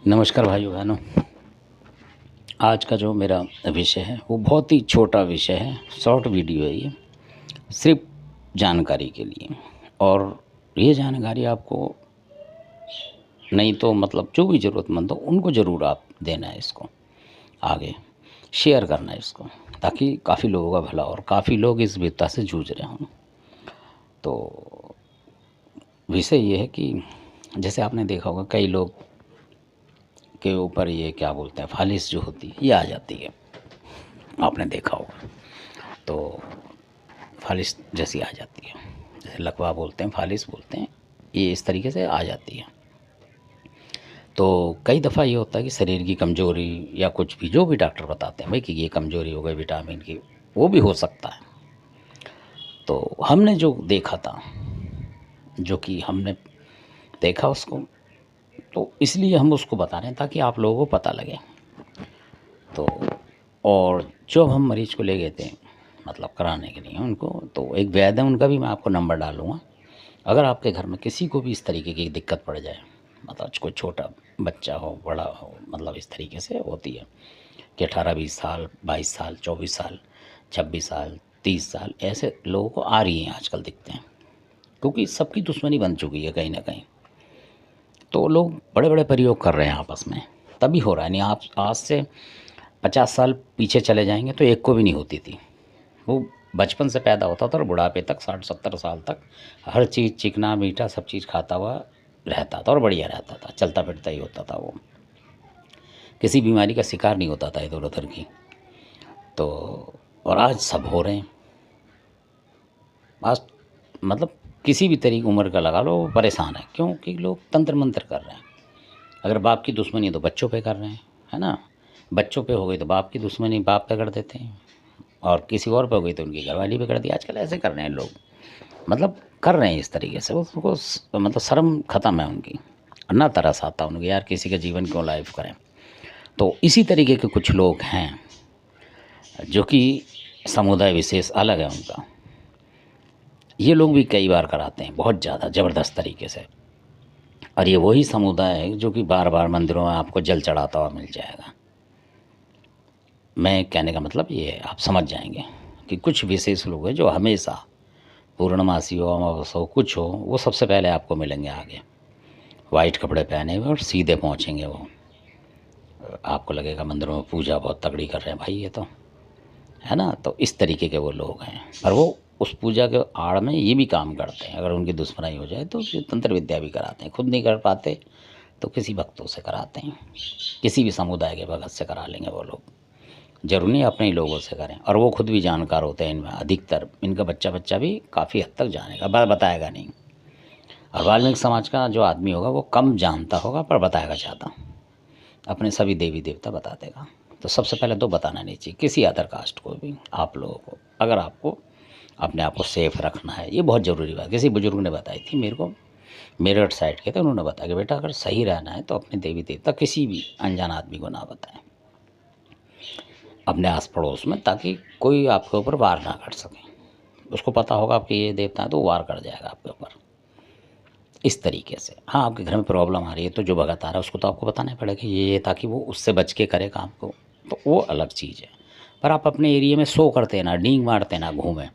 नमस्कार भाइयों बहनों। आज का जो मेरा विषय है वो बहुत ही छोटा विषय है, शॉर्ट वीडियो है ये, सिर्फ जानकारी के लिए। और ये जानकारी आपको नहीं तो मतलब जो भी ज़रूरतमंद हो उनको ज़रूर आप देना है, इसको आगे शेयर करना है इसको, ताकि काफ़ी लोगों का भला हो और काफ़ी लोग इस विपदा से जूझ रहे हों। तो विषय ये है कि जैसे आपने देखा होगा कई लोग के ऊपर ये क्या बोलते हैं, फालिश जो होती है ये आ जाती है, आपने देखा होगा। तो फालिश जैसी आ जाती है, जैसे लकवा बोलते हैं, फालिश बोलते हैं, ये इस तरीके से आ जाती है। तो कई दफ़ा ये होता है कि शरीर की कमज़ोरी या कुछ भी, जो भी डॉक्टर बताते हैं भाई कि ये कमज़ोरी हो गई विटामिन की, वो भी हो सकता है। तो हमने जो देखा था, जो कि हमने देखा उसको, तो इसलिए हम उसको बता रहे हैं ताकि आप लोगों को पता लगे। तो और जो हम मरीज़ को ले गए थे मतलब कराने के लिए उनको, तो एक वैद्य है, उनका भी मैं आपको नंबर डालूँगा। अगर आपके घर में किसी को भी इस तरीके की दिक्कत पड़ जाए, मतलब कोई छोटा बच्चा हो, बड़ा हो, मतलब इस तरीके से होती है कि 18-20 साल, 22 साल, 24 साल, 26 साल, 30 साल, ऐसे लोगों को आ रही हैं आजकल, दिखते हैं, क्योंकि सबकी दुश्मनी बन चुकी है कहीं न कहीं। तो लोग बड़े-बड़े प्रयोग कर रहे हैं आपस में, तभी हो रहा है, नहीं आप आज से 50 साल पीछे चले जाएँगे तो एक को भी नहीं होती थी। वो बचपन से पैदा होता था और बुढ़ापे तक 60-70 साल तक हर चीज़ चिकना मीठा सब चीज़ खाता हुआ रहता था और बढ़िया रहता था, चलता फिरता ही होता था वो, किसी बीमारी का शिकार नहीं होता था इधर उधर की। तो और आज सब हो रहे हैं, आज मतलब किसी भी तरीके उम्र का लगा लो, वो परेशान है, क्योंकि लोग तंत्र मंत्र कर रहे हैं। अगर बाप की दुश्मनी है तो बच्चों पे कर रहे हैं, है ना? बच्चों पे हो गई तो बाप की दुश्मनी बाप पे कर देते हैं, और किसी और पे हो गई तो उनकी घरवाली पे कर दी। आजकल ऐसे कर रहे हैं लोग, मतलब कर रहे हैं इस तरीके से, उसको मतलब शर्म ख़त्म है उनकी, ना तरस आता उनको, यार किसी का जीवन क्यों लाइफ करें। तो इसी तरीके के कुछ लोग हैं जो कि समुदाय विशेष अलग है उनका, ये लोग भी कई बार कराते हैं बहुत ज़्यादा ज़बरदस्त तरीके से। और ये वही समुदाय है जो कि बार बार मंदिरों में आपको जल चढ़ाता हुआ मिल जाएगा। मैं कहने का मतलब ये है, आप समझ जाएंगे कि कुछ विशेष लोग हैं जो हमेशा, पूर्णमासी हो, अमावस्या हो, कुछ हो, वो सबसे पहले आपको मिलेंगे आगे, वाइट कपड़े पहने हुए और सीधे पहुँचेंगे वो। आपको लगेगा मंदिरों में पूजा बहुत तगड़ी कर रहे हैं भाई ये तो, है ना? तो इस तरीके के वो लोग हैं, और वो उस पूजा के आड़ में ये भी काम करते हैं। अगर उनकी दुश्मनाई हो जाए तो ये तंत्र विद्या भी कराते हैं, खुद नहीं कर पाते तो किसी भक्तों से कराते हैं, किसी भी समुदाय के भगत से करा लेंगे वो लोग, ज़रूरी नहीं अपने ही लोगों से करें। और वो खुद भी जानकार होते हैं इनमें, अधिकतर इनका बच्चा बच्चा भी काफ़ी हद तक जानेगा, बताएगा नहीं। और वाल्मीकि समाज का जो आदमी होगा वो कम जानता होगा पर बताएगा ज़्यादा, अपने सभी देवी देवता बता देगा। तो सबसे पहले तो बताना नहीं चाहिए किसी अदर कास्ट को भी, आप लोगों को, अगर आपको अपने आप को सेफ रखना है। ये बहुत ज़रूरी बात किसी बुजुर्ग ने बताई थी मेरे को, मेरठ साइड के थे, उन्होंने बताया कि बेटा अगर सही रहना है तो अपने देवी देवता किसी भी अनजान आदमी को ना बताएं अपने आस पड़ोस में, ताकि कोई आपके ऊपर वार ना कर सके। उसको पता होगा आपके ये देवता है तो वो वार कर जाएगा आपके ऊपर, इस तरीके से। हाँ, आपके घर में प्रॉब्लम आ रही है तो जो भगत आ रहा है उसको तो आपको बताना ही पड़ेगा ये, ताकि वो उससे बच के करे काम को, तो वो अलग चीज़ है। पर आप अपने एरिया में शो करते ना, डींग मारते ना घूमें,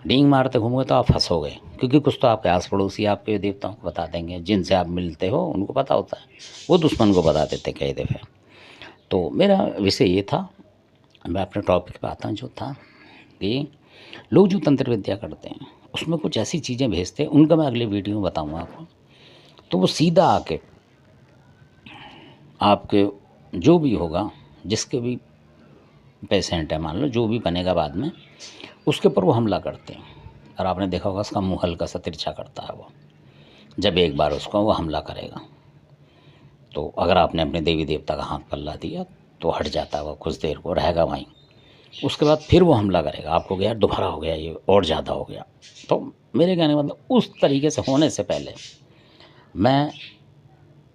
डींग मारते घूमोगे तो आप फंसोगे, क्योंकि कुछ तो आपके आस पड़ोसी आपके देवताओं को बता देंगे, जिनसे आप मिलते हो उनको पता होता है, वो दुश्मन को बता देते कई दफ़े। तो मेरा विषय ये था, मैं अपने टॉपिक पे आता हूँ, जो था कि लोग जो तंत्र विद्या करते हैं उसमें कुछ ऐसी चीज़ें भेजते हैं, उनका मैं अगले वीडियो में बताऊँगा आपको। तो वो सीधा आके आपके जो भी होगा, जिसके भी पेशेंट है मान लो, जो भी बनेगा बाद में, उसके ऊपर वो हमला करते हैं। और आपने देखा होगा उसका मुँह हल्का सा तिरछा करता है वो, जब एक बार उसको वो हमला करेगा तो अगर आपने अपने देवी देवता का हाथ पल्ला दिया तो हट जाता है वो, कुछ देर को रहेगा वहीं, उसके बाद फिर वो हमला करेगा, आपको यार दोबारा हो गया ये और ज़्यादा हो गया। तो मेरे कहने का मतलब उस तरीके से होने से पहले, मैं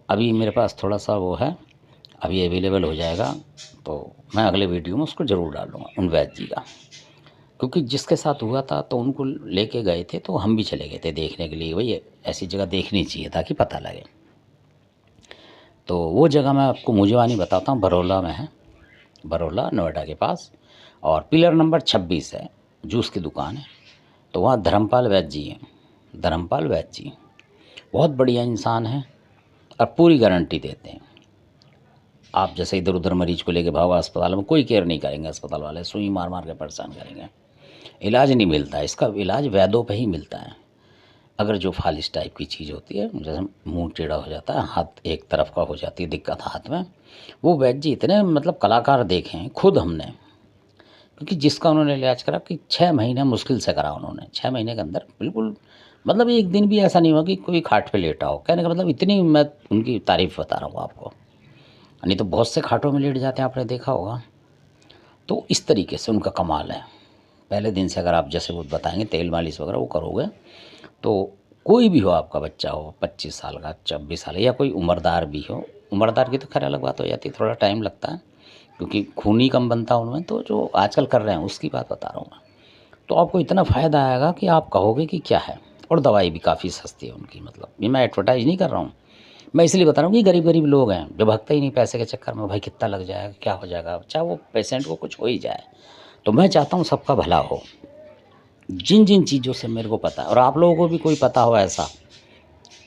अभी मेरे पास थोड़ा सा वो है, अभी अवेलेबल हो जाएगा तो मैं अगले वीडियो में उसको ज़रूर डालूँगा उन वैद्य जी का, क्योंकि जिसके साथ हुआ था तो उनको लेके गए थे तो हम भी चले गए थे देखने के लिए, भाई ऐसी जगह देखनी चाहिए ताकि पता लगे। तो वो जगह मैं आपको मुझे बताता हूँ, बरौला में है, बरौला नोएडा के पास, और पिलर नंबर 26 है, जूस की दुकान है। तो वहाँ धर्मपाल वैद्य जी हैं, धर्मपाल वैद्य जी बहुत बढ़िया इंसान हैं और पूरी गारंटी देते हैं। आप जैसे इधर उधर मरीज को लेके भागो अस्पताल में, कोई केयर नहीं करेंगे अस्पताल वाले, सुई मार मार के परेशान करेंगे, इलाज नहीं मिलता है। इसका इलाज वैद्यों पे ही मिलता है। अगर जो फालिस टाइप की चीज़ होती है, जैसे मुंह टेढ़ा हो जाता है, हाथ एक तरफ का हो जाती है दिक्कत हाथ में, वो वैद्य जी इतने मतलब कलाकार देखे हैं खुद हमने, क्योंकि जिसका उन्होंने इलाज करा कि 6 महीने मुश्किल से करा उन्होंने, 6 महीने के अंदर बिल्कुल, मतलब एक दिन भी ऐसा नहीं हुआ कि कोई खाट पे लेटा हो। कहने का मतलब इतनी मैं उनकी तारीफ़ बता रहा हूँ आपको, नहीं तो बहुत से खाटों में लेट जाते हैं, आपने देखा होगा। तो इस तरीके से उनका कमाल है। पहले दिन से अगर आप जैसे वो बताएंगे तेल मालिश वगैरह वो करोगे, तो कोई भी हो, आपका बच्चा हो 25 साल का, 26 साल, या कोई उम्रदार भी हो, उम्रदार की तो खैर अलग बात हो जाती है, थोड़ा टाइम लगता है क्योंकि खून ही कम बनता है उनमें, तो जो आजकल कर रहे हैं उसकी बात बता रहा हूँ मैं। तो आपको इतना फ़ायदा आएगा कि आप कहोगे कि क्या है। और दवाई भी काफ़ी सस्ती है उनकी, मतलब ये मैं एडवर्टाइज़ नहीं कर रहा हूँ, मैं इसलिए बता रहा हूँ कि गरीब गरीब लोग हैं जो भागते ही नहीं पैसे के चक्कर में, भाई कितना लग जाएगा, क्या हो जाएगा, चाहे वो पेशेंट को कुछ हो ही जाए। तो मैं चाहता हूँ सबका भला हो। जिन जिन चीज़ों से मेरे को पता है, और आप लोगों को भी कोई पता हो ऐसा,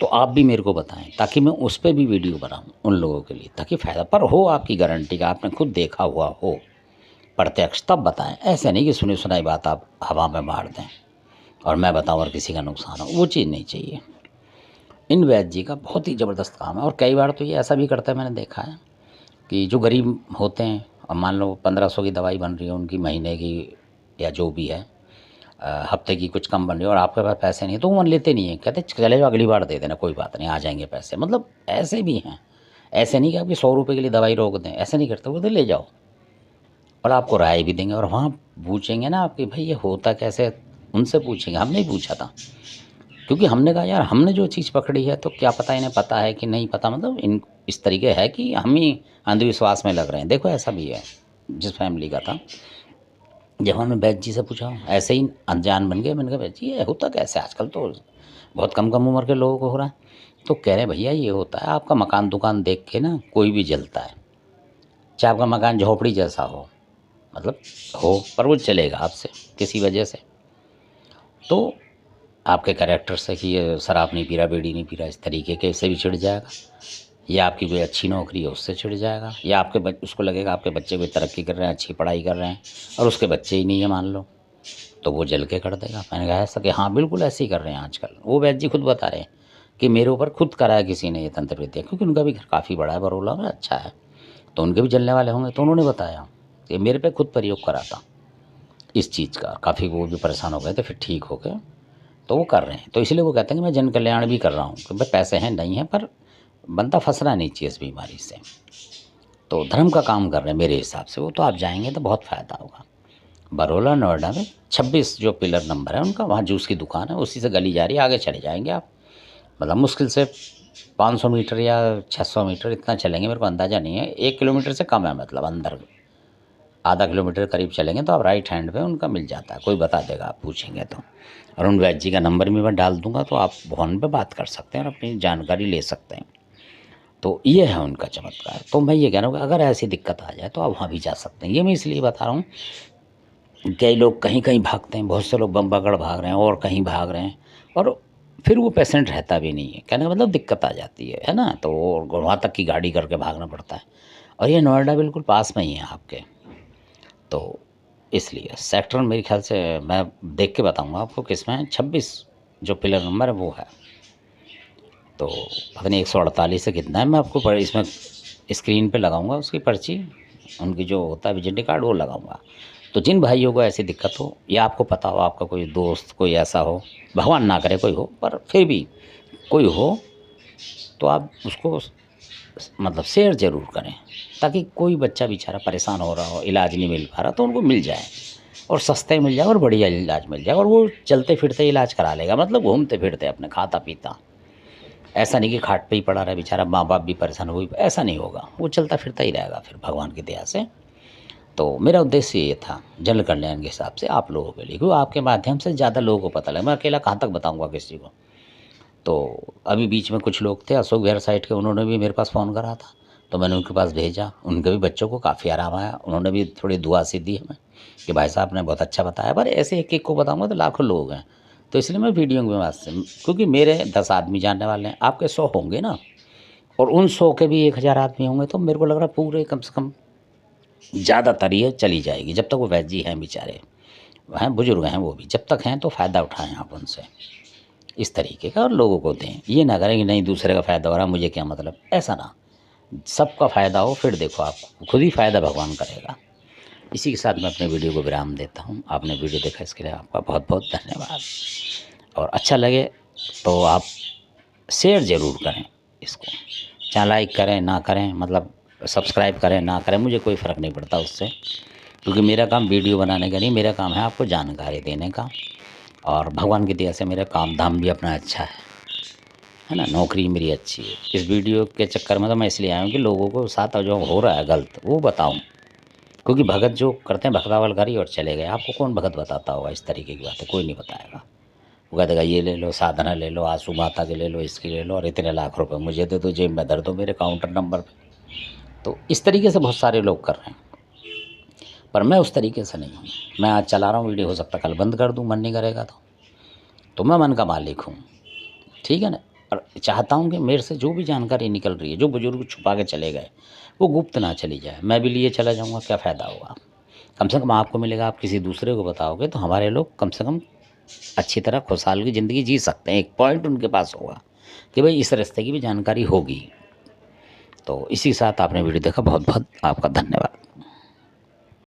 तो आप भी मेरे को बताएं, ताकि मैं उस पर भी वीडियो बनाऊं उन लोगों के लिए, ताकि फ़ायदा पर हो, आपकी गारंटी का, आपने खुद देखा हुआ हो प्रत्यक्ष, तब बताएं। ऐसे नहीं कि सुनी सुनाई बात आप हवा में मार दें और मैं बताऊं और किसी का नुकसान हो, वो चीज़ नहीं चाहिए। इन वैद्य जी का बहुत ही ज़बरदस्त काम है, और कई बार तो ये ऐसा भी करते हैं, मैंने देखा है कि जो गरीब होते हैं, और मान लो 1500 की दवाई बन रही है उनकी महीने की, या जो भी है, हफ्ते की कुछ कम बन रही है, और आपके पास पैसे नहीं है, तो वो लेते नहीं है, कहते चले जाओ अगली बार दे देना, कोई बात नहीं, आ जाएंगे पैसे। मतलब ऐसे भी हैं, ऐसे नहीं कि आपकी 100 रुपये के लिए दवाई रोक दें, ऐसे नहीं करते, वो तो ले जाओ, और आपको राय भी देंगे। और वहाँ पूछेंगे ना आपकी, भाई ये होता कैसे, उनसे पूछेंगे, हमने ही पूछा था, क्योंकि हमने कहा यार हमने जो चीज़ पकड़ी है तो क्या पता इन्हें पता है कि नहीं पता, मतलब इन इस तरीके है कि हम ही अंधविश्वास में लग रहे हैं। देखो ऐसा भी है, जिस फैमिली का था, जब हमने वैद्य जी से पूछा, ऐसे ही अनजान बन गए, मैंने कहा वैद्य जी ये होता कैसे, आजकल तो बहुत कम कम उम्र के लोगों को हो रहा है। तो कह रहे भैया ये होता है, आपका मकान दुकान देख के ना कोई भी जलता है, चाहे आपका मकान झोपड़ी जैसा हो, मतलब हो, पर वो चलेगा आपसे किसी वजह से। तो आपके कैरेक्टर से कि ये शराब नहीं पी रहा, बीड़ी नहीं पी रहा, इस तरीके के से भी चिढ़ जाएगा, या आपकी कोई अच्छी नौकरी है उससे चिढ़ जाएगा, या आपके उसको लगेगा आपके बच्चे कोई तरक्की कर रहे हैं, अच्छी पढ़ाई कर रहे हैं, और उसके बच्चे ही नहीं है मान लो, तो वो जल के कर देगा। मैंने कहा ऐसा कि हाँ बिल्कुल ऐसे ही कर रहे हैं आजकल। वो वैद्य जी खुद बता रहे हैं कि मेरे ऊपर खुद कराया किसी ने ये तंत्र विद्या, क्योंकि उनका भी घर काफ़ी बड़ा है, बरौला में अच्छा है, तो उनके भी जलने वाले होंगे। तो उन्होंने बताया कि मेरे पे खुद प्रयोग करा था इस चीज़ का, काफ़ी वो भी परेशान हो गए थे, फिर ठीक हो गए, तो वो कर रहे हैं। तो इसलिए वो कहते हैं कि मैं जन कल्याण भी कर रहा हूँ, कि भाई पैसे हैं नहीं हैं, पर बंदा फंसना नहीं चाहिए इस बीमारी से। तो धर्म का काम कर रहे हैं मेरे हिसाब से वो, तो आप जाएंगे तो बहुत फ़ायदा होगा। बरौला नोएडा में 26 जो पिलर नंबर है उनका, वहाँ जूस की दुकान है, उसी से गली जा रही है, आगे चले जाएंगे आप, मतलब मुश्किल से 500 मीटर या 600 मीटर इतना चलेंगे, मेरे को अंदाज़ा नहीं है, 1 किलोमीटर से कम है, मतलब अंदर आधा किलोमीटर करीब चलेंगे तो आप राइट हैंड पे उनका मिल जाता है, कोई बता देगा आप पूछेंगे तो। और उन वैद्य जी का नंबर भी मैं डाल दूंगा, तो आप फ़ोन पे बात कर सकते हैं और अपनी जानकारी ले सकते हैं। तो ये है उनका चमत्कार। तो मैं ये कह रहा हूँ कि अगर ऐसी दिक्कत आ जाए तो आप वहाँ भी जा सकते हैं। ये मैं इसलिए बता रहा हूँ, कई लोग कहीं कहीं भागते हैं, बहुत से लोग बम्बागढ़ भाग रहे हैं और कहीं भाग रहे हैं, और फिर वो पेशेंट रहता भी नहीं है, कहने का मतलब दिक्कत आ जाती है ना, तो वहाँ तक की गाड़ी करके भागना पड़ता है। और ये नोएडा बिल्कुल पास में ही है आपके, तो इसलिए सेक्टर मेरे ख्याल से मैं देख के बताऊंगा आपको किसमें है, 26 जो पिलर नंबर है वो है। तो पता नहीं 148 से कितना है, मैं आपको इसमें स्क्रीन पे लगाऊंगा उसकी पर्ची, उनकी जो होता है विजिटिंग कार्ड वो लगाऊंगा। तो जिन भाइयों को ऐसी दिक्कत हो, या आपको पता हो, आपका कोई दोस्त कोई ऐसा हो, भगवान ना करे कोई हो, पर फिर भी कोई हो, तो आप उसको मतलब शेयर ज़रूर करें, ताकि कोई बच्चा बेचारा परेशान हो रहा हो, इलाज नहीं मिल पा रहा, तो उनको मिल जाए, और सस्ते मिल जाए और बढ़िया इलाज मिल जाए, और वो चलते फिरते इलाज करा लेगा, मतलब घूमते फिरते अपने खाता पीता। ऐसा नहीं कि खाट पे ही पड़ा रहे बेचारा, माँ बाप भी परेशान हो, ऐसा नहीं होगा, वो चलता फिरता ही रहेगा फिर भगवान की दया से। तो मेरा उद्देश्य ये था जन कल्याण के हिसाब से आप लोगों के लिए, क्योंकि आपके माध्यम से ज़्यादा लोगों को पता लगे, मैं अकेला कहाँ तक बताऊँगा किसी को। तो अभी बीच में कुछ लोग थे अशोक विहार साइड के, उन्होंने भी मेरे पास फ़ोन करा था, तो मैंने उनके पास भेजा। उनके भी बच्चों को काफ़ी आराम आया, उन्होंने भी थोड़ी दुआ सी दी हमें कि भाई साहब ने बहुत अच्छा बताया। पर ऐसे एक एक को बताऊँगा तो लाखों लोग हैं, तो इसलिए मैं वीडियो के माध्यम से, क्योंकि मेरे 10 आदमी जानने वाले हैं, आपके 100 होंगे ना, और उन 100 के भी 1000 आदमी होंगे, तो मेरे को लग रहा है पूरे कम से कम ज़्यादातर ये चली जाएगी। जब तक वो वैद जी हैं बेचारे, हैं बुजुर्ग हैं वो भी, जब तक हैं तो फ़ायदा उठाएं आप उनसे इस तरीके का, और लोगों को दें। ये ना करें कि नहीं दूसरे का फ़ायदा हो रहा है मुझे क्या मतलब, ऐसा ना, सबका फ़ायदा हो, फिर देखो आपको खुद ही फ़ायदा भगवान करेगा। इसी के साथ मैं अपने वीडियो को विराम देता हूँ। आपने वीडियो देखा इसके लिए आपका बहुत बहुत धन्यवाद, और अच्छा लगे तो आप शेयर ज़रूर करें इसको, चाहे लाइक करें ना करें, मतलब सब्सक्राइब करें ना करें, मुझे कोई फ़र्क नहीं पड़ता उससे, क्योंकि मेरा काम वीडियो बनाने का नहीं, मेरा काम है आपको जानकारी देने का। और भगवान की दया से मेरा काम धाम भी अपना अच्छा है ना, नौकरी मेरी अच्छी है। इस वीडियो के चक्कर में तो मैं इसलिए आया हूँ कि लोगों को साथ जो हो रहा है गलत वो बताऊँ, क्योंकि भगत जो करते हैं भक्तावलकारी और चले गए, आपको कौन भगत बताता होगा इस तरीके की बातें, कोई नहीं बताएगा। वो कह देगा ये ले लो, साधना ले लो, आंसू माता के ले लो, इसकी ले लो, और इतने लाख रुपए मुझे दे दो, जेब में धर दो मेरे काउंटर नंबर पे। तो इस तरीके से बहुत सारे लोग कर रहे हैं, पर मैं उस तरीके से नहीं हूँ। मैं आज चला रहा हूँ वीडियो, हो सकता है कल बंद कर दूँ, मन नहीं करेगा तो मैं मन का मालिक हूँ, ठीक है ना। और चाहता हूँ कि मेरे से जो भी जानकारी निकल रही है, जो बुजुर्ग छुपा के चले गए, वो गुप्त ना चली जाए। मैं भी लिए चला जाऊँगा, क्या फ़ायदा होगा, कम से कम आपको मिलेगा। आप किसी दूसरे को बताओगे तो हमारे लोग कम से कम अच्छी तरह खुशहाल की ज़िंदगी जी सकते हैं। एक पॉइंट उनके पास होगा कि भाई इस रास्ते की भी जानकारी होगी। तो इसी के साथ आपने वीडियो देखा, बहुत बहुत आपका धन्यवाद।